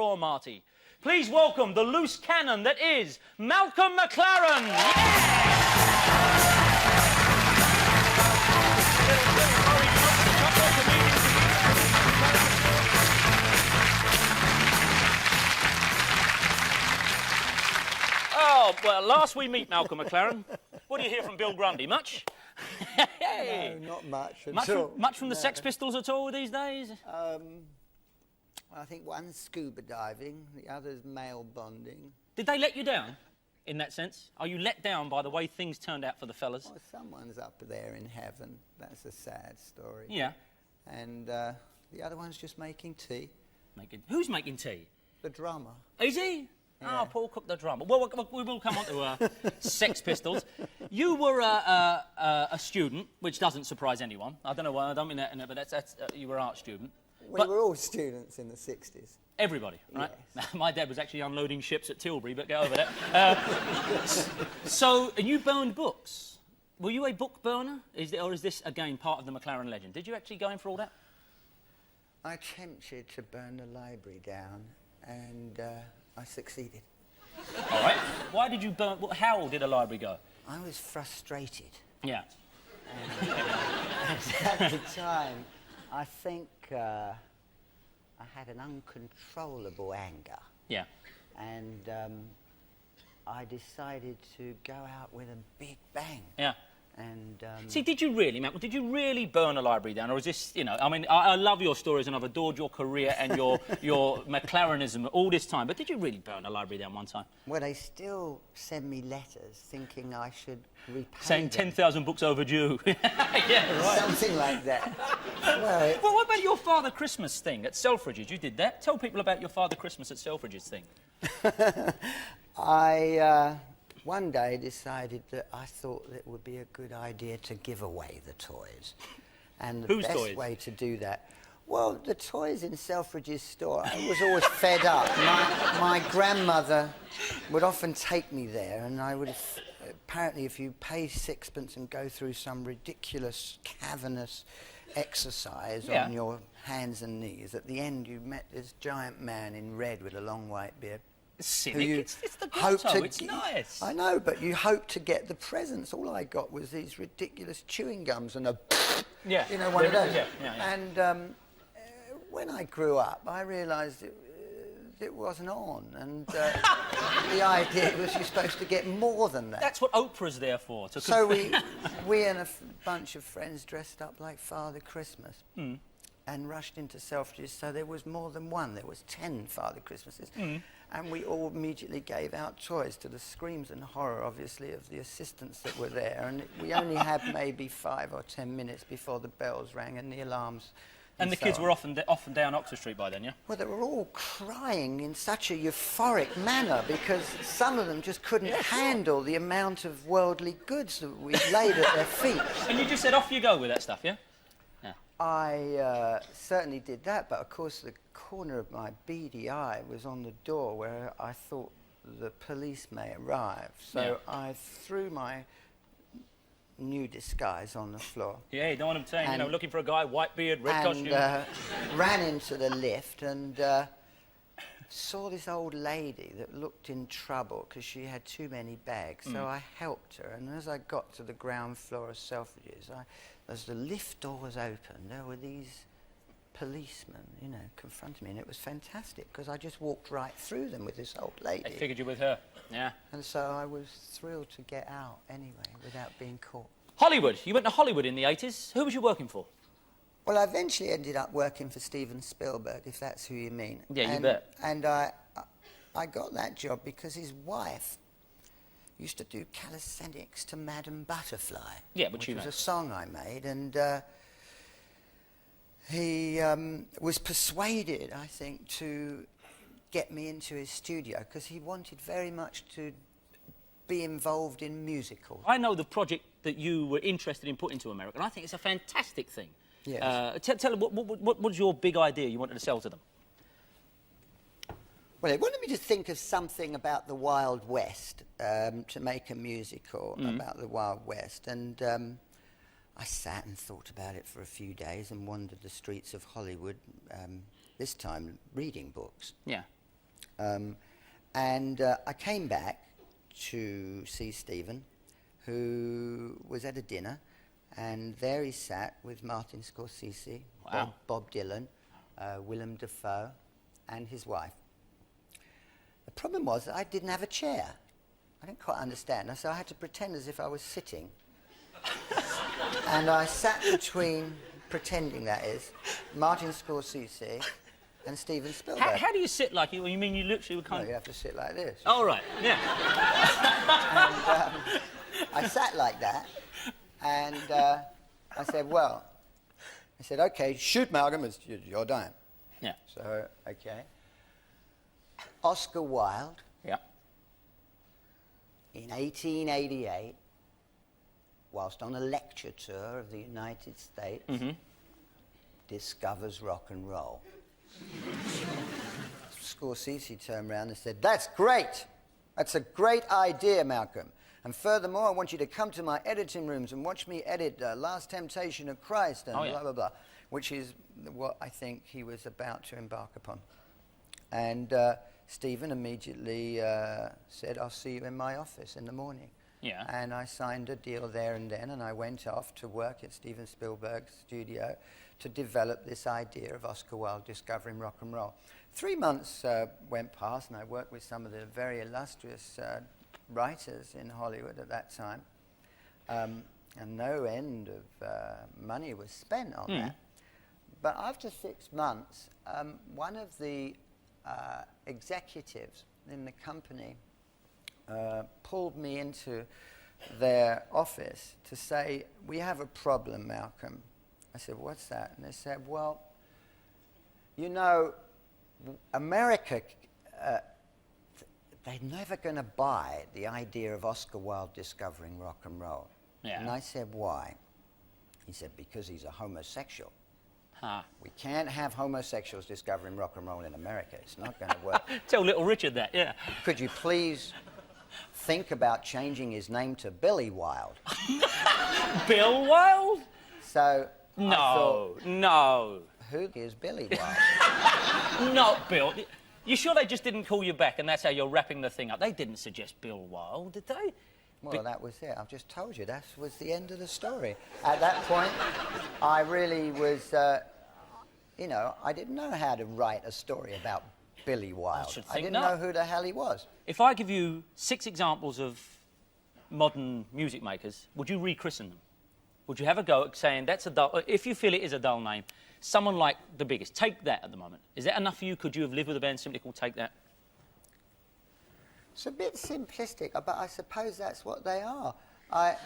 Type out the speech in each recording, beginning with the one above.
Raw Marty. Please welcome the loose cannon that is Malcolm McLaren. Oh, well, last we meet Malcolm McLaren, what do you hear from Bill Grundy? Much? No, not much at all. Much from the Sex Pistols at all these days? I think one's scuba diving, the other's male bonding. Did they let you down, in that sense? Are you let down by the way things turned out for the fellas? Well, someone's up there in heaven. That's a sad story. Yeah. And the other one's just making tea. Who's making tea? The drummer. Is he? Yeah. Oh, Paul Cook, the drummer. Well, we will come on to Sex Pistols. You were a student, which doesn't surprise anyone. I don't know why. I don't mean that, but that's you were an art student. We were all students in the 60s. Everybody, right? Yes. My dad was actually unloading ships at Tilbury, but get over that. So, and you burned books. Were you a book burner? Or is this, again, part of the McLaren legend? Did you actually go in for all that? I attempted to burn the library down, and I succeeded. All right. Why did you burn... How did a library go? I was frustrated. Yeah. At the time, I think I had an uncontrollable anger. Yeah. And I decided to go out with a big bang. Yeah. And see, did you really, Matt? Did you really burn a library down, or is this, you know? I mean, I love your stories, and I've adored your career and your McLarenism all this time. But did you really burn a library down one time? Well, they still send me letters thinking I should repay saying 10,000 books overdue. Yeah, right. Something like that. Well, what about your Father Christmas thing at Selfridges? You did that. Tell people about your Father Christmas at Selfridges thing. I one day decided that I thought it would be a good idea to give away the toys. And the best way to do that... Well, the toys in Selfridges store, I was always fed up. My grandmother would often take me there, and I would... Apparently, if you pay sixpence and go through some ridiculous, cavernous exercise on your hands and knees, at the end you met this giant man in red with a long white beard. Cynic. It's the grotto. It's nice. I know, but you hope to get the presents. All I got was these ridiculous chewing gums and a... Yeah. You know, one of those. Yeah. And when I grew up, I realised it wasn't on, and the idea was you're supposed to get more than that. That's what Oprah's there for. So we and a bunch of friends dressed up like Father Christmas and rushed into Selfridges, so there was more than one. There was 10 Father Christmases. And we all immediately gave out toys, to the screams and horror, obviously, of the assistants that were there. And we only had maybe 5 or 10 minutes before the bells rang and the alarms. And the kids were off and down Oxford Street by then, yeah? Well, they were all crying in such a euphoric manner because some of them just couldn't handle the amount of worldly goods that we laid at their feet. And you just said, off you go with that stuff, yeah? Yeah. I certainly did that, but of course the corner of my beady eye was on the door where I thought the police may arrive. So I threw my new disguise on the floor. Yeah, you don't want them saying, you know, looking for a guy, white beard, red costume. Ran into the lift and saw this old lady that looked in trouble because she had too many bags. So I helped her, and as I got to the ground floor of Selfridges, as the lift door was open, there were these policemen, you know, confronting me, and it was fantastic because I just walked right through them with this old lady. They figured you with her, yeah. And so I was thrilled to get out anyway without being caught. Hollywood. You went to Hollywood in the 80s. Who was you working for? Well, I eventually ended up working for Steven Spielberg, if that's who you mean. Yeah, you bet. And I got that job because his wife used to do calisthenics to Madame Butterfly. Yeah, which was a song I made, and he was persuaded, I think, to get me into his studio because he wanted very much to be involved in musicals. I know the project that you were interested in putting to America, and I think it's a fantastic thing. Yes. Tell them, what was your big idea you wanted to sell to them? Well, they wanted me to think of something about the Wild West, to make a musical about the Wild West, and I sat and thought about it for a few days and wandered the streets of Hollywood, this time reading books. Yeah. I came back to see Stephen, who was at a dinner, and there he sat with Martin Scorsese, wow. Bob Dylan, Willem Dafoe, and his wife. The problem was that I didn't have a chair. I didn't quite understand, so I had to pretend as if I was sitting. And I sat between, pretending that is, Martin Scorsese and Steven Spielberg. How do you sit like you? You mean you literally were kind of... you have to sit like this. Oh, right, yeah. And I sat like that, and I said, OK, shoot, Malcolm, it's your time. Yeah. So, OK. Oscar Wilde, yeah. in 1888, whilst on a lecture tour of the United States, discovers rock and roll. Scorsese turned around and said, "That's great! That's a great idea, Malcolm. And furthermore, I want you to come to my editing rooms and watch me edit Last Temptation of Christ and blah, blah, blah," which is what I think he was about to embark upon. And Stephen immediately said, "I'll see you in my office in the morning." Yeah. And I signed a deal there and then, and I went off to work at Steven Spielberg's studio to develop this idea of Oscar Wilde discovering rock and roll. 3 months went past, and I worked with some of the very illustrious writers in Hollywood at that time, and no end of money was spent on that. But after 6 months, one of the executives in the company pulled me into their office to say, "We have a problem, Malcolm." I said, "What's that?" And they said, "Well, you know, America, they're never going to buy the idea of Oscar Wilde discovering rock and roll." Yeah. And I said, "Why?" He said, "Because he's a homosexual. Huh. We can't have homosexuals discovering rock and roll in America. It's not going to work." Tell little Richard that, yeah. "Could you please think about changing his name to Billy Wilde?" Bill Wilde? So I thought, no. who is Billy Wilde? Not Bill. You sure they just didn't call you back and that's how you're wrapping the thing up? They didn't suggest Bill Wilde, did they? Well, that was it. I've just told you. That was the end of the story. At that point, I really was, you know, I didn't know how to write a story about Billy Wilde. I didn't know who the hell he was. If I give you 6 examples of modern music makers, would you rechristen them? Would you have a go at saying that's a dull... If you feel it is a dull name, someone like the biggest, Take That at the moment. Is that enough for you? Could you have lived with a band simply called Take That? It's a bit simplistic, but I suppose that's what they are. I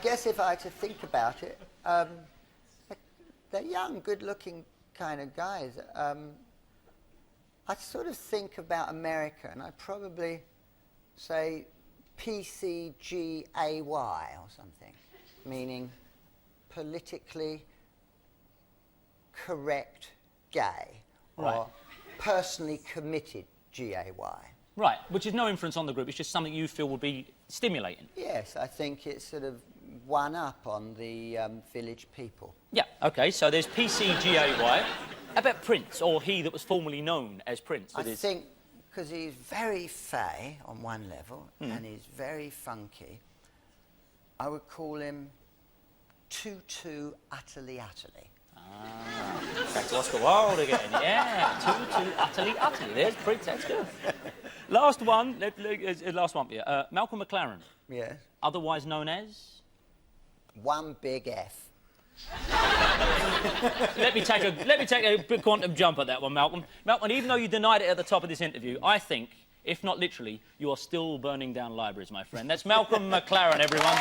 guess if I had to think about it, they're young, good-looking kind of guys. I sort of think about America, and I'd probably say PCGAY or something, meaning politically correct gay, or personally committed GAY. Right, which is no influence on the group, it's just something you feel would be stimulating. Yes, I think it's sort of one up on the Village People. Yeah, OK, so there's PCGAY. How about Prince, or he that was formerly known as Prince? I think, because he's very fey on one level, and he's very funky, I would call him Tutu Utterly Utterly. Ah, back to Oscar Wilde again, yeah. Tutu Utterly Utterly. There's Prince, that's good. Last one for you. Malcolm McLaren. Yes. Otherwise known as? One Big F. Let me take a big quantum jump at that one, Malcolm. Malcolm, even though you denied it at the top of this interview, I think, if not literally, you are still burning down libraries, my friend. That's Malcolm McLaren, everyone.